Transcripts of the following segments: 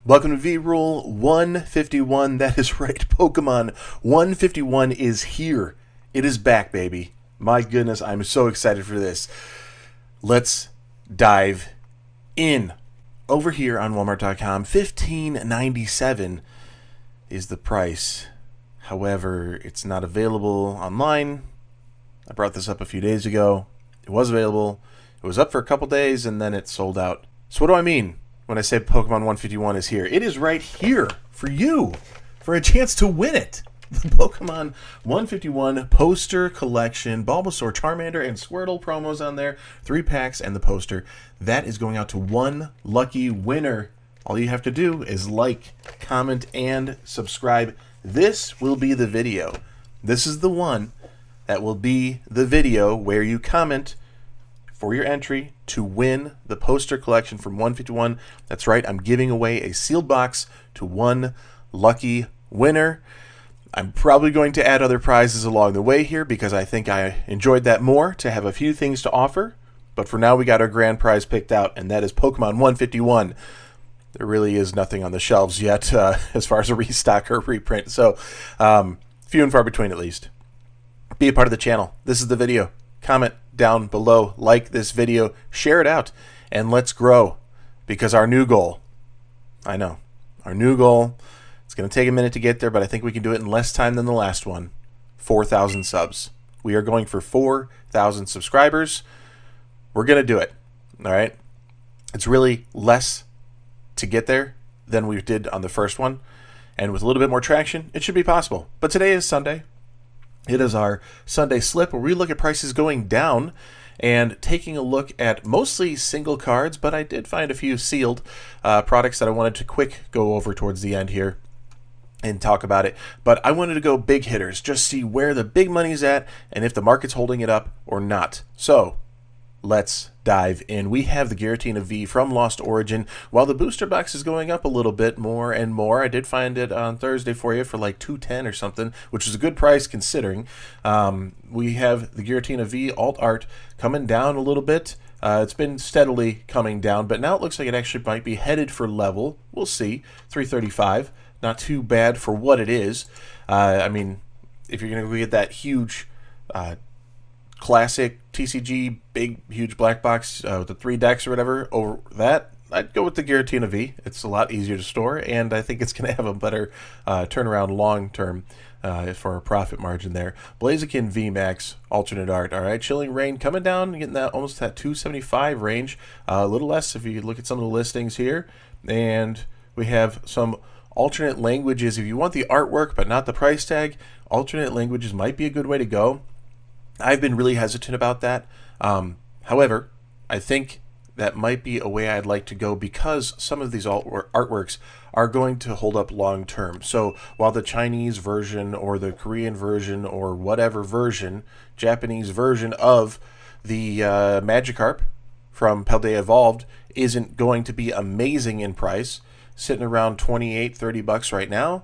Welcome to V-Rule 151. That is right. Pokemon 151 is here. It is back, baby. My goodness, I'm so excited for this. Let's dive in. Over here on Walmart.com, $15.97 is the price. However, it's not available online. I brought this up a few days ago. It was available. It was up for a couple days, and then it sold out. So what do I mean when I say Pokemon 151 is here? It is right here for you, for a chance to win it. The Pokemon 151 poster collection, Bulbasaur, Charmander, and Squirtle promos on there, 3 packs and the poster. That is going out to one lucky winner. All you have to do is like, comment, and subscribe. This will be the video. This is the one that will be the video where you comment for your entry to win the poster collection from 151. That's right, I'm giving away a sealed box to one lucky winner. I'm probably going to add other prizes along the way here because I think I enjoyed that more, to have a few things to offer. But for now, we got our grand prize picked out, and that is Pokemon 151. There really is nothing on the shelves yet as far as a restock or reprint. So, few and far between at least. Be a part of the channel. This is the video. Comment down below, like this video, share it out, and let's grow. Because our new goal, I know, our new goal, it's going to take a minute to get there, but I think we can do it in less time than the last one. 4,000 subs. We are going for 4,000 subscribers. We're going to do it. All right? It's really less to get there than we did on the first one. And with a little bit more traction, it should be possible. But today is Sunday. It is our Sunday slip where we look at prices going down and taking a look at mostly single cards, but I did find a few sealed products that I wanted to quick go over towards the end here and talk about it. But I wanted to go big hitters, just see where the big money's at and if the market's holding it up or not. So let's dive in. We have the Giratina V from Lost Origin. While the booster box is going up a little bit more and more, I did find it on Thursday for you for like $210 or something, which is a good price considering. We have the Giratina V alt art coming down a little bit. It's been steadily coming down, but now it looks like it actually might be headed for level. We'll see. 335. Not too bad for what it is. I mean, if you're going to go get that huge classic TCG, big, huge black box with the 3 decks or whatever, over that, I'd go with the Giratina V. It's a lot easier to store, and I think it's going to have a better turnaround long term for a profit margin there. Blaziken V Max, alternate art. All right, Chilling Reign coming down, getting that almost that 275 range. A little less if you look at some of the listings here. And we have some alternate languages. If you want the artwork but not the price tag, alternate languages might be a good way to go. I've been really hesitant about that. However, I think that might be a way I'd like to go because some of these artworks are going to hold up long term. So while the Chinese version or the Korean version or whatever version, Japanese version of the Magikarp from Paldea Evolved isn't going to be amazing in price, sitting around $28-30 right now,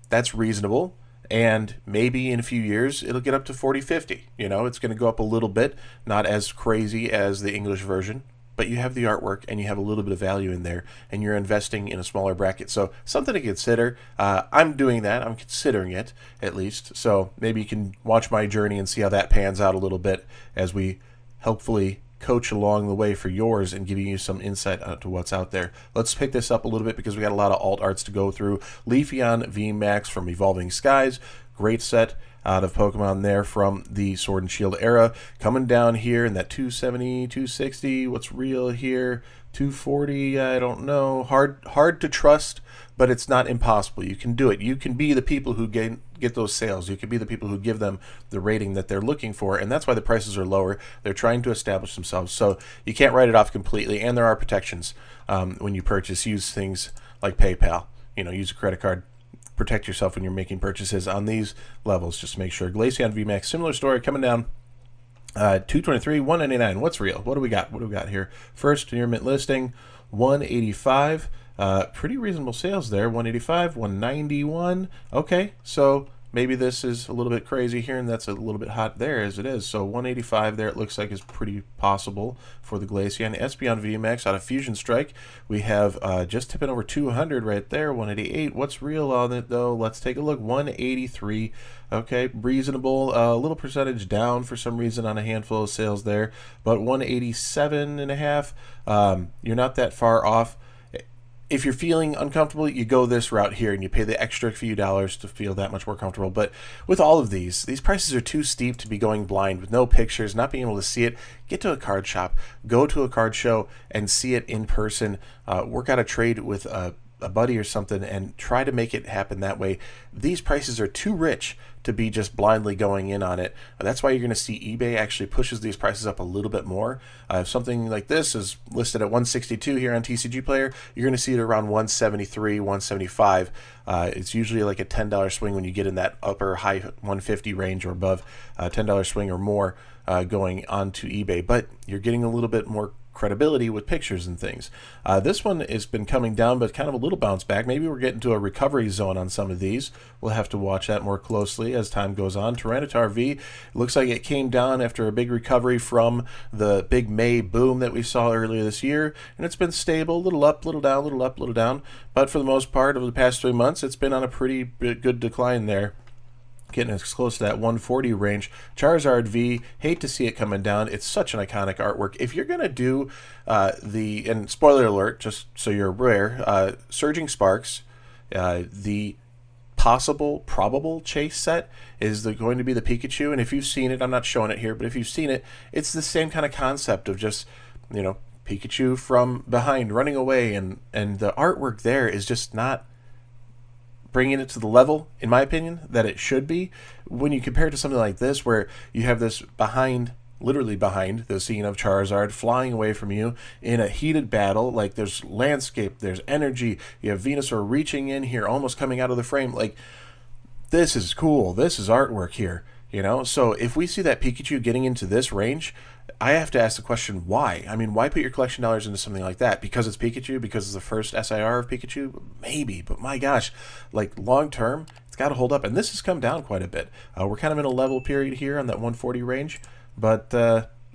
that's reasonable. And maybe in a few years, it'll get up to 40-50. You know, it's going to go up a little bit, not as crazy as the English version, but you have the artwork and you have a little bit of value in there, and you're investing in a smaller bracket. So something to consider. I'm doing that. I'm considering it, at least. So maybe you can watch my journey and see how that pans out a little bit as we hopefully coach along the way for yours and giving you some insight to what's out there. Let's pick this up a little bit because we got a lot of alt arts to go through. Leafeon VMAX from Evolving Skies, great set out of Pokemon there from the Sword and Shield era. Coming down here in that 270, 260, what's real here? 240, I don't know. Hard to trust, but it's not impossible. You can do it. You can be the people who get those sales. You can be the people who give them the rating that they're looking for, and that's why the prices are lower. They're trying to establish themselves, so you can't write it off completely, and there are protections when you purchase. Use things like PayPal. You know, use a credit card. Protect yourself when you're making purchases on these levels. Just make sure. Glaceon VMAX, similar story, coming down. 223, 199. What's real? What do we got? What do we got here? First near mint listing, 185. Pretty reasonable sales there. 185, 191. Okay, so maybe this is a little bit crazy here, and that's a little bit hot there as it is. So 185 there, it looks like is pretty possible for the Glaceon. Espeon VMAX out of Fusion Strike. We have just tipping over 200 right there, 188. What's real on it, though? Let's take a look. 183. Okay, reasonable. A little percentage down for some reason on a handful of sales there, but 187.5. You're not that far off. If you're feeling uncomfortable, you go this route here and you pay the extra few dollars to feel that much more comfortable. But with all of these prices are too steep to be going blind with no pictures, not being able to see it. Get to a card shop, go to a card show and see it in person. Work out a trade with a buddy or something and try to make it happen that way. These prices are too rich to be just blindly going in on it. That's why you're going to see eBay actually pushes these prices up a little bit more. If something like this is listed at 162 here on TCG Player, you're going to see it around 173, 175. It's usually like a $10 swing when you get in that upper high 150 range or above, $10 swing or more going onto eBay. But you're getting a little bit more credibility with pictures and things. This one has been coming down, but kind of a little bounce back. Maybe we're getting to a recovery zone on some of these. We'll have to watch that more closely as time goes on. Tyranitar V, looks like it came down after a big recovery from the big May boom that we saw earlier this year, and it's been stable, a little up, little down, little up, little down. But for the most part, over the past 3 months, it's been on a pretty good decline there, getting as close to that 140 range. Charizard V, hate to see it coming down. It's such an iconic artwork. If you're going to do and spoiler alert, just so you're aware, Surging Sparks, the probable chase set is going to be the Pikachu. And if you've seen it, I'm not showing it here, but if you've seen it, it's the same kind of concept of just, Pikachu from behind running away. And the artwork there is just not bringing it to the level, in my opinion, that it should be. When you compare it to something like this, where you have this literally behind the scene of Charizard flying away from you in a heated battle, like there's landscape, there's energy, you have Venusaur reaching in here, almost coming out of the frame, like this is cool, this is artwork here, So if we see that Pikachu getting into this range, I have to ask the question, why? I mean, why put your collection dollars into something like that? Because it's Pikachu? Because it's the first SIR of Pikachu? Maybe, but my gosh, like long term, it's got to hold up. And this has come down quite a bit. We're kind of in a level period here on that 140 range. But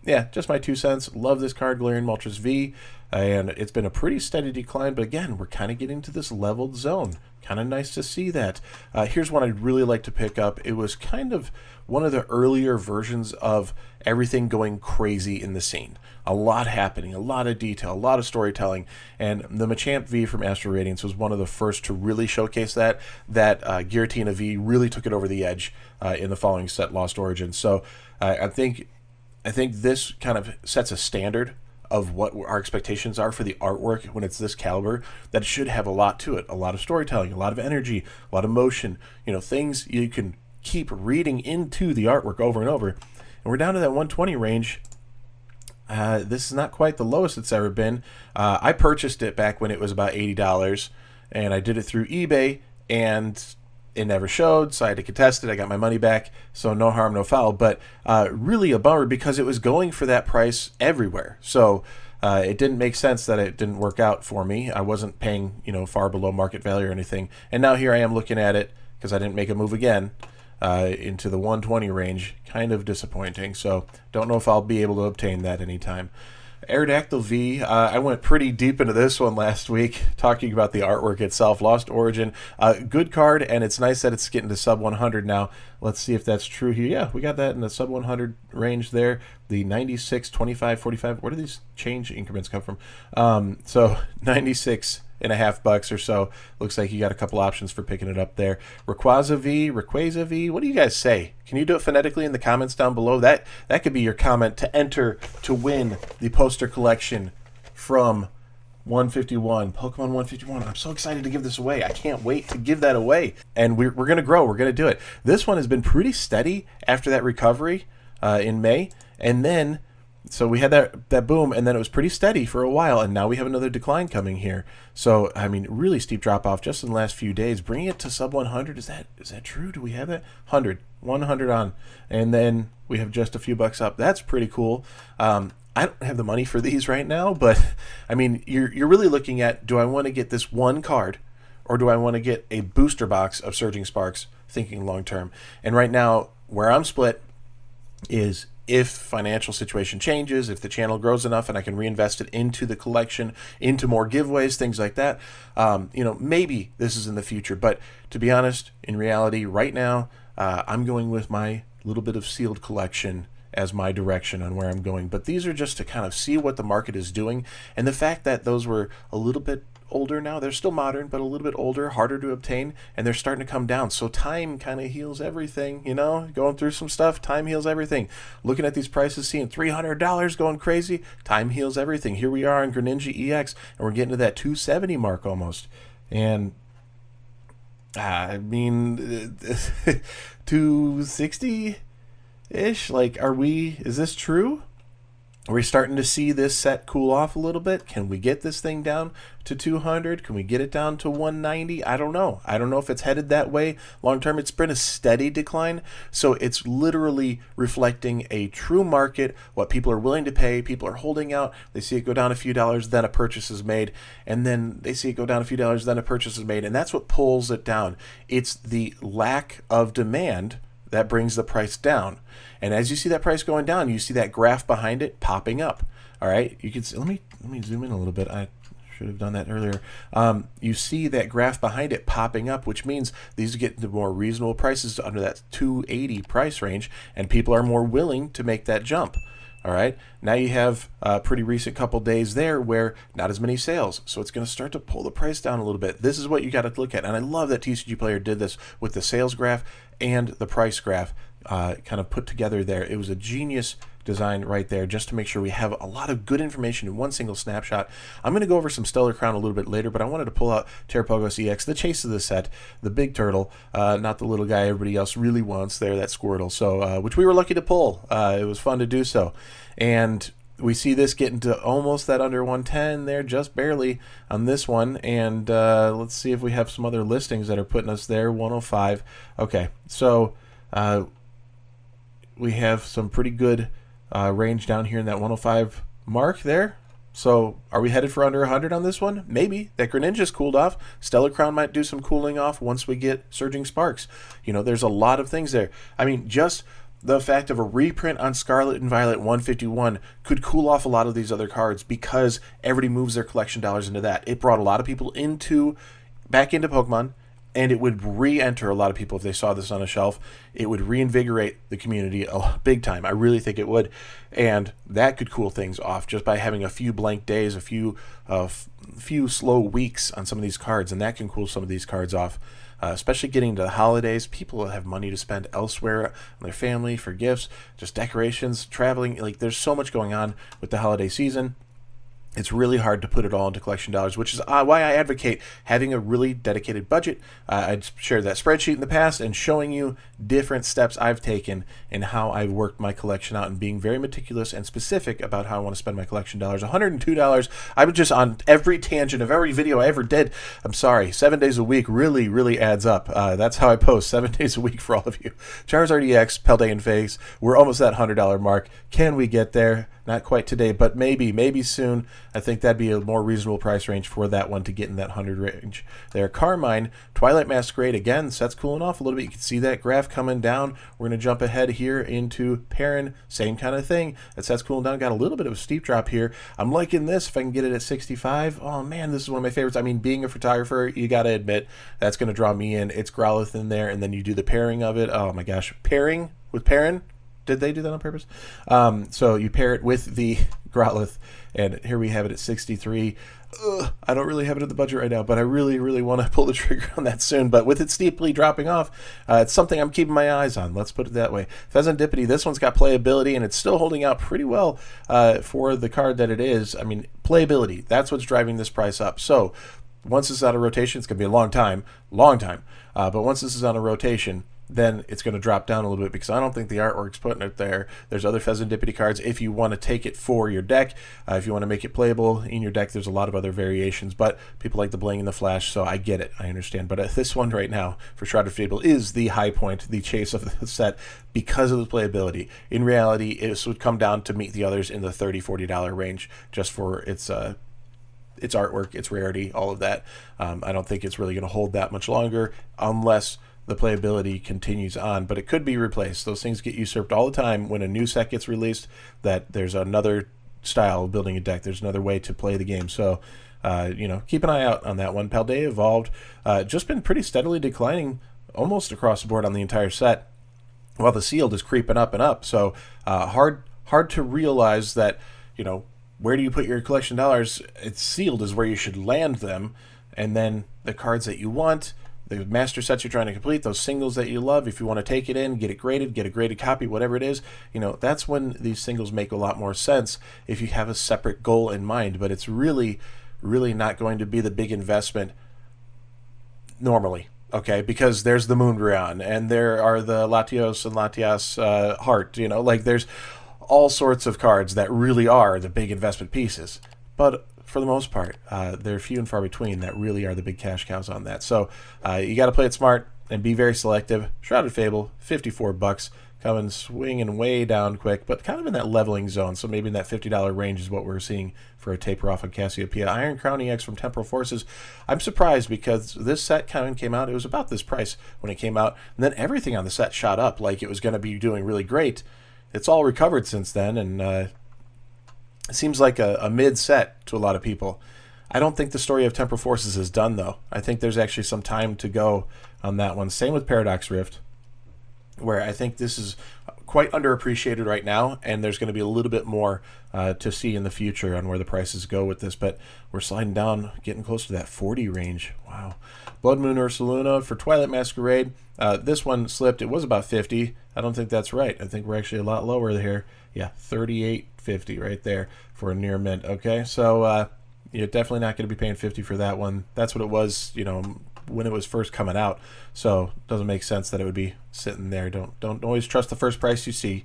yeah, just my 2 cents. Love this card, Galarian Moltres V. And it's been a pretty steady decline. But again, we're kind of getting to this leveled zone. Kind of nice to see that. Here's one I'd really like to pick up. It was kind of one of the earlier versions of everything going crazy in the scene. A lot happening, a lot of detail, a lot of storytelling, and the Machamp V from Astro Radiance was one of the first to really showcase that. Giratina V really took it over the edge in the following set, Lost Origins. So I think this kind of sets a standard of what our expectations are for the artwork when it's this caliber, that it should have a lot to it, a lot of storytelling, a lot of energy, a lot of motion, things you can keep reading into the artwork over and over. And we're down to that 120 range. This is not quite the lowest it's ever been. I purchased it back when it was about $80, and I did it through eBay, and it never showed, so I had to contest it. I got my money back, so no harm, no foul. But really a bummer, because it was going for that price everywhere. So it didn't make sense that it didn't work out for me. I wasn't paying, far below market value or anything. And now here I am looking at it, because I didn't make a move again, into the 120 range. Kind of disappointing. So don't know if I'll be able to obtain that anytime. Aerodactyl V, I went pretty deep into this one last week, talking about the artwork itself. Lost Origin, good card, and it's nice that it's getting to sub 100 now. Let's see if that's true here. Yeah, we got that in the sub 100 range there. The 96, 25, 45. Where do these change increments come from? So 96.5 or so. Looks like you got a couple options for picking it up there. Rayquaza V, what do you guys say? Can you do it phonetically in the comments down below? That could be your comment to enter to win the poster collection from 151, Pokemon 151. I'm so excited to give this away. I can't wait to give that away. And we're going to grow. We're going to do it. This one has been pretty steady after that recovery in May. And then, so we had that boom, and then it was pretty steady for a while, and now we have another decline coming here. So, I mean, really steep drop-off just in the last few days. Bringing it to sub 100, is that true? Do we have that? 100 on. And then we have just a few bucks up. That's pretty cool. I don't have the money for these right now, but I mean, you're really looking at, do I want to get this one card or do I want to get a booster box of Surging Sparks, thinking long term? And right now, where I'm split is if financial situation changes, if the channel grows enough and I can reinvest it into the collection, into more giveaways, things like that, maybe this is in the future. But to be honest, in reality, right now, I'm going with my little bit of sealed collection as my direction on where I'm going. But these are just to kind of see what the market is doing. And the fact that those were a little bit older now, they're still modern, but a little bit older, harder to obtain, and they're starting to come down. So time kind of heals everything, going through some stuff, time heals everything. Looking at these prices, seeing $300 going crazy, time heals everything. Here we are on Greninja EX, and we're getting to that 270 mark almost. And I mean, 260 ish, like, is this true? Are we starting to see this set cool off a little bit? Can we get this thing down to 200? Can we get it down to 190? I don't know. I don't know if it's headed that way long term. It's been a steady decline, so it's literally reflecting a true market, what people are willing to pay. People are holding out. They see it go down a few dollars, then a purchase is made, and then they see it go down a few dollars, then a purchase is made, and that's what pulls it down. It's the lack of demand that brings the price down. And as you see that price going down, you see that graph behind it popping up. All right, you can see, let me zoom in a little bit. I should have done that earlier. You see that graph behind it popping up, which means these get to more reasonable prices under that 280 price range, and people are more willing to make that jump. All right, now you have a pretty recent couple days there where not as many sales, so it's going to start to pull the price down a little bit. This is what you got to look at, and I love that TCG Player did this with the sales graph and the price graph kind of put together there. It was a genius design right there, just to make sure we have a lot of good information in one single snapshot. I'm going to go over some Stellar Crown a little bit later, but I wanted to pull out Terrapogos EX, the chase of the set, the big turtle, not the little guy everybody else really wants there, that Squirtle, so which we were lucky to pull. It was fun to do so. And we see this getting to almost that under 110 there, just barely on this one. And let's see if we have some other listings that are putting us there. 105. Okay, so we have some pretty good range down here in that 105 mark there. So are we headed for under 100 on this one? Maybe. That Greninja's cooled off. Stellar Crown might do some cooling off once we get Surging Sparks. There's a lot of things there. I mean, just the fact of a reprint on Scarlet and Violet 151 could cool off a lot of these other cards because everybody moves their collection dollars into that. It brought a lot of people back into Pokemon, and it would re-enter a lot of people if they saw this on a shelf. It would reinvigorate the community big time. I really think it would, and that could cool things off just by having a few blank days, a few slow weeks on some of these cards, and that can cool some of these cards off. Especially getting into the holidays, people have money to spend elsewhere on their family for gifts, just decorations, traveling. Like, there's so much going on with the holiday season. It's really hard to put it all into collection dollars, which is why I advocate having a really dedicated budget. I'd shared that spreadsheet in the past and showing you different steps I've taken and how I've worked my collection out and being very meticulous and specific about how I want to spend my collection dollars. $102. I was just on every tangent of every video I ever did. I'm sorry. 7 days a week really, really adds up. That's how I post 7 days a week for all of you. Charizard EX, Paldean Face. We're almost at $100 mark. Can we get there? Not quite today, but maybe soon. I think that'd be a more reasonable price range for that one to get in that 100 range. There, Carmine, Twilight Masquerade, again, set's cooling off a little bit. You can see that graph coming down. We're going to jump ahead here into Perrin, same kind of thing. That set's cooling down, got a little bit of a steep drop here. I'm liking this if I can get it at 65. Oh man, this is one of my favorites. I mean, being a photographer, you got to admit, that's going to draw me in. It's Growlithe in there, and then you do the pairing of it. Oh my gosh, pairing with Perrin? Did they do that on purpose? So you pair it with the Growlithe, and here we have it at 63. I don't really have it in the budget right now, but I really, really want to pull the trigger on that soon. But with it steeply dropping off, it's something I'm keeping my eyes on. Let's put it that way. Pheasantipity, this one's got playability, and it's still holding out pretty well for the card that it is. I mean, playability, that's what's driving this price up. So once this is out of rotation, it's going to be a long time. But once this is on a rotation, then it's going to drop down a little bit because I don't think the artwork's putting it there. There's other Pheasantipity cards if you want to take it for your deck. If you want to make it playable in your deck, there's a lot of other variations, but people like the bling and the flash, so I get it. I understand. But this one right now for Shrouded Fable is the high point, the chase of the set because of the playability. In reality, this would come down to meet the others in the $30, $40 range just for its its artwork, its rarity, all of that. I don't think it's really going to hold that much longer unless the playability continues on, but it could be replaced. Those things get usurped all the time when a new set gets released, that there's another style of building a deck. There's another way to play the game. So, keep an eye out on that one. Paldea Evolved, just been pretty steadily declining almost across the board on the entire set, while the sealed is creeping up and up. So hard to realize that, where do you put your collection dollars? It's sealed is where you should land them, and then the cards that you want, the master sets you're trying to complete, those singles that you love, if you want to take it in, get it graded, get a graded copy, whatever it is, that's when these singles make a lot more sense if you have a separate goal in mind. But it's really, really not going to be the big investment normally, okay? Because there's the Moonbryon, and there are the Latios and Latias Heart, there's all sorts of cards that really are the big investment pieces. But for the most part, they're few and far between that really are the big cash cows on that. So you got to play it smart and be very selective. Shrouded Fable, $54, coming swinging way down quick, but kind of in that leveling zone. So maybe in that $50 range is what we're seeing for a taper off on Cassiopeia. Iron Crown EX from Temporal Forces. I'm surprised because this set kind of came out, it was about this price when it came out, and then everything on the set shot up like it was going to be doing really great. It's all recovered since then, and it seems like a mid set to a lot of people. I don't think the story of Temporal Forces is done, though. I think there's actually some time to go on that one. Same with Paradox Rift, where I think this is quite underappreciated right now, and there's going to be a little bit more to see in the future on where the prices go with this, but we're sliding down, getting close to that 40 range. Wow. Blood Moon Ursaluna for Twilight Masquerade. This one slipped. It was about 50. I don't think that's right. I think we're actually a lot lower here. Yeah, 38.50 right there for a near mint. Okay, so you're definitely not going to be paying 50 for that one. That's what it was, when it was first coming out. So it doesn't make sense that it would be sitting there. Don't always trust the first price you see.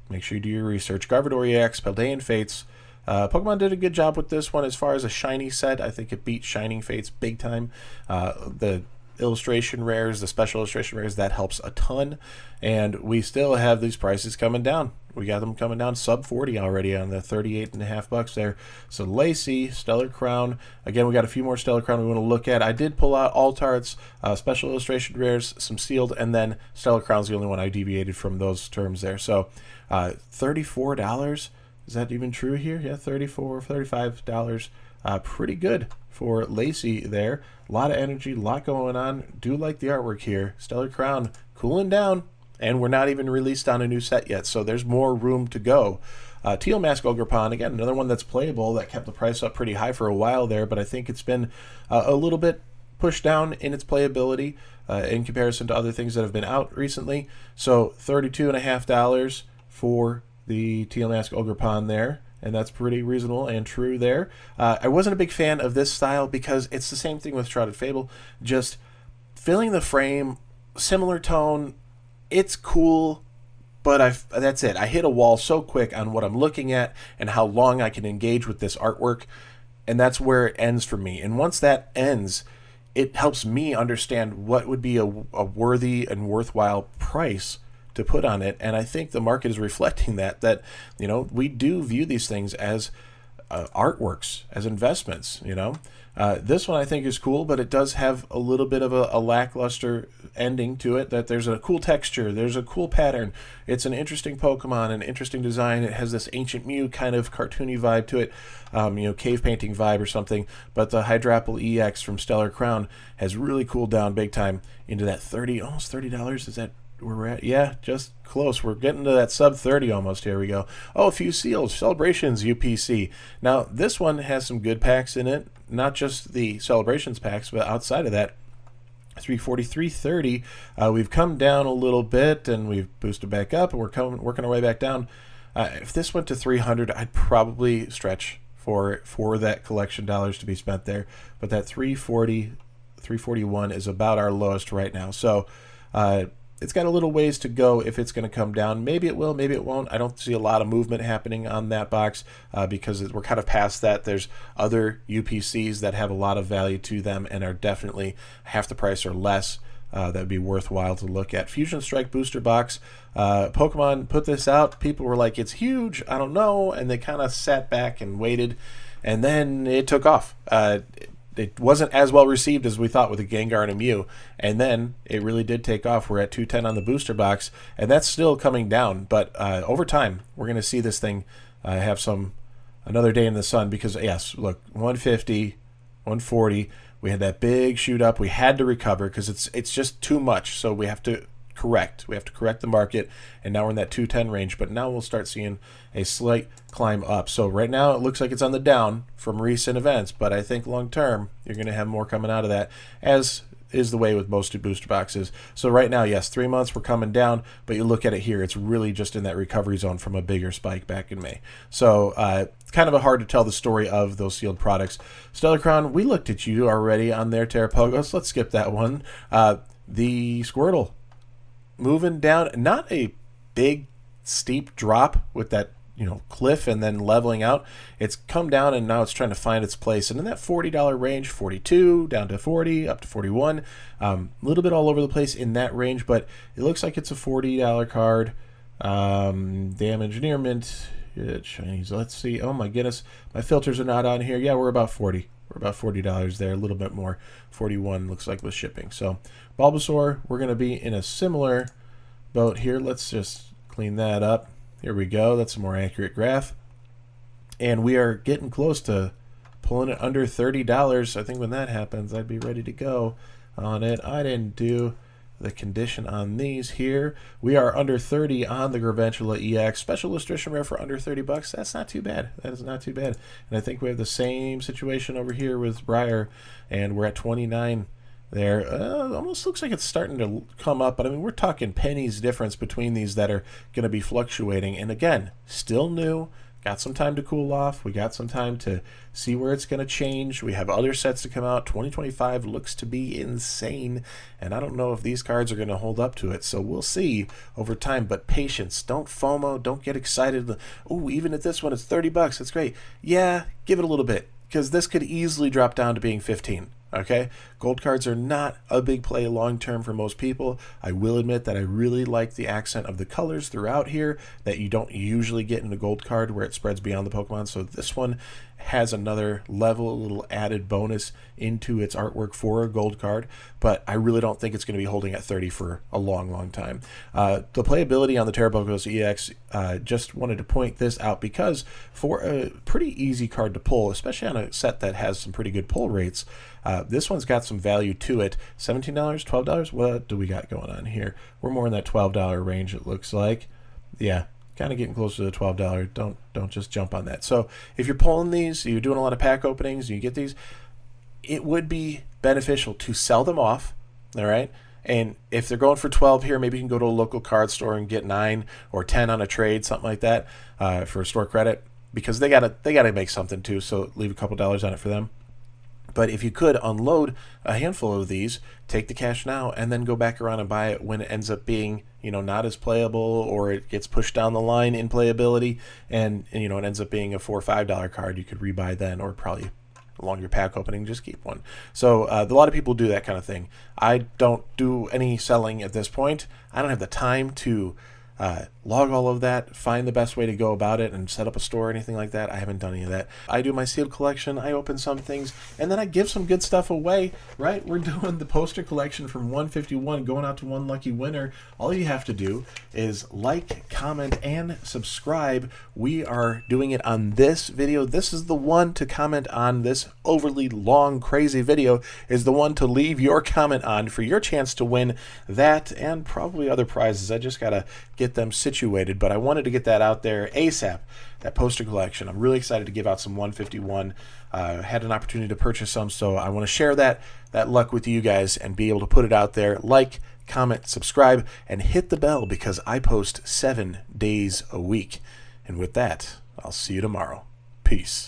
Make sure you do your research. Gardevoir EX, Paldean Fates. Pokemon did a good job with this one as far as a shiny set. I think it beat Shining Fates big time. The illustration rares, the special illustration rares, that helps a ton. And we still have these prices coming down. We got them coming down sub 40 already on the $38.50 there. So Lacey, Stellar Crown. Again, we got a few more Stellar Crown we want to look at. I did pull out Altarts, special illustration rares, some sealed, and then Stellar Crown's the only one I deviated from those terms there. So $34. Is that even true here? Yeah, $34, $35. Pretty good for Lacey there. A lot of energy, a lot going on. Do like the artwork here. Stellar Crown cooling down, and we're not even released on a new set yet, so there's more room to go. Teal Mask Ogerpon, again, another one that's playable that kept the price up pretty high for a while there, but I think it's been a little bit pushed down in its playability in comparison to other things that have been out recently. So $32.50 for the Teal Mask Ogerpon there, and that's pretty reasonable and true there. I wasn't a big fan of this style because it's the same thing with Shrouded Fable, just filling the frame, similar tone. It's cool, but that's it. I hit a wall so quick on what I'm looking at and how long I can engage with this artwork, and that's where it ends for me. And once that ends, it helps me understand what would be a worthy and worthwhile price to put on it, and I think the market is reflecting that we do view these things as artworks, as investments. This one I think is cool, but it does have a little bit of a lackluster ending to it. That there's a cool texture, there's a cool pattern, it's an interesting Pokemon, an interesting design. It has this Ancient Mew kind of cartoony vibe to it, cave painting vibe or something. But the Hydrapple EX from Stellar Crown has really cooled down big time into that almost $30. Is that where we're at? Yeah, just close. We're getting to that sub 30 almost. Here we go. Oh, a few seals. Celebrations UPC. Now, this one has some good packs in it. Not just the Celebrations packs, but outside of that, 340, 330. We've come down a little bit, and we've boosted back up, and we're working our way back down. If this went to 300, I'd probably stretch for that collection dollars to be spent there. But that 340, 341 is about our lowest right now. So, it's got a little ways to go if it's going to come down. Maybe it will, maybe it won't. I don't see a lot of movement happening on that box because we're kind of past that. There's other UPCs that have a lot of value to them and are definitely half the price or less. That would be worthwhile to look at. Fusion Strike Booster Box. Pokemon put this out. People were like, it's huge. I don't know. And they kind of sat back and waited. and then it took off. It wasn't as well received as we thought with a Gengar and a Mew, and then it really did take off. We're at 210 on the booster box, and that's still coming down. But over time, we're going to see this thing have another day in the sun, because yes, look, 150, 140. We had that big shoot up. We had to recover because it's just too much. So we have to correct. We have to correct the market, and now we're in that 210 range. But now we'll start seeing a slight climb up. So right now it looks like it's on the down from recent events, but I think long term you're going to have more coming out of that, as is the way with most booster boxes. So right now, yes, 3 months we're coming down, but you look at it here, it's really just in that recovery zone from a bigger spike back in May. So it's kind of hard to tell the story of those sealed products. Stellar Crown, we looked at you already on there, Terrapogos. Let's skip that one. The Squirtle moving down, not a big steep drop with that cliff and then leveling out. It's come down, and now it's trying to find its place. And in that $40 range, 42 down to 40, up to 41, a little bit all over the place in that range, but it looks like it's a $40 card. Damage near mint, Chinese. Let's see. Oh my goodness, my filters are not on here. Yeah, we're about 40. We're about $40 there, a little bit more. 41 looks like with shipping. So Bulbasaur, we're going to be in a similar boat here. Let's just clean that up. Here we go. That's a more accurate graph. And we are getting close to pulling it under $30. I think when that happens, I'd be ready to go on it. I didn't do the condition on these here. We are under 30 on the Graventula EX. Special illustration rare for under 30 bucks. That's not too bad. That is not too bad. And I think we have the same situation over here with Briar, and we're at 29 there. Almost looks like it's starting to come up, but I mean, we're talking pennies difference between these that are going to be fluctuating. And again, still new. Got some time to cool off. We got some time to see where it's going to change. We have other sets to come out. 2025 looks to be insane, and I don't know if these cards are going to hold up to it. So we'll see over time, but patience. Don't FOMO. Don't get excited. Oh, even at this one, it's 30 bucks. That's great. Yeah, give it a little bit, because this could easily drop down to being 15. Okay, gold cards are not a big play long term for most people. I will admit that I really like the accent of the colors throughout here that you don't usually get in a gold card where it spreads beyond the Pokemon. So this one has another level, a little added bonus into its artwork for a gold card, but I really don't think it's going to be holding at 30 for a long time. The playability on the Terrapogos EX, just wanted to point this out because for a pretty easy card to pull, especially on a set that has some pretty good pull rates, this one's got some value to it. $17, $12, what do we got going on here? We're more in that $12 range, it looks like. Yeah, kind of getting closer to the $12. Don't just jump on that. So if you're pulling these, you're doing a lot of pack openings, you get these, it would be beneficial to sell them off, all right? And if they're going for 12 here, maybe you can go to a local card store and get 9 or 10 on a trade, something like that, for store credit, because they gotta make something too. So leave a couple dollars on it for them. But if you could unload a handful of these, take the cash now, and then go back around and buy it when it ends up being, not as playable, or it gets pushed down the line in playability, and it ends up being a $4 or $5 card, you could rebuy then, or probably along your pack opening, just keep one. So a lot of people do that kind of thing. I don't do any selling at this point. I don't have the time to log all of that, find the best way to go about it, and set up a store or anything like that. I haven't done any of that. I do my sealed collection, I open some things, and then I give some good stuff away, right? We're doing the poster collection from 151, going out to one lucky winner. All you have to do is like, comment, and subscribe. We are doing it on this video. This is the one to comment on. This overly long, crazy video is the one to leave your comment on for your chance to win that and probably other prizes. I just gotta get them situated, but I wanted to get that out there ASAP, that poster collection. I'm really excited to give out some 151. Had an opportunity to purchase some, so I want to share that luck with you guys and be able to put it out there. Like, comment, subscribe, and hit the bell because I post 7 days a week. And with that, I'll see you tomorrow. Peace.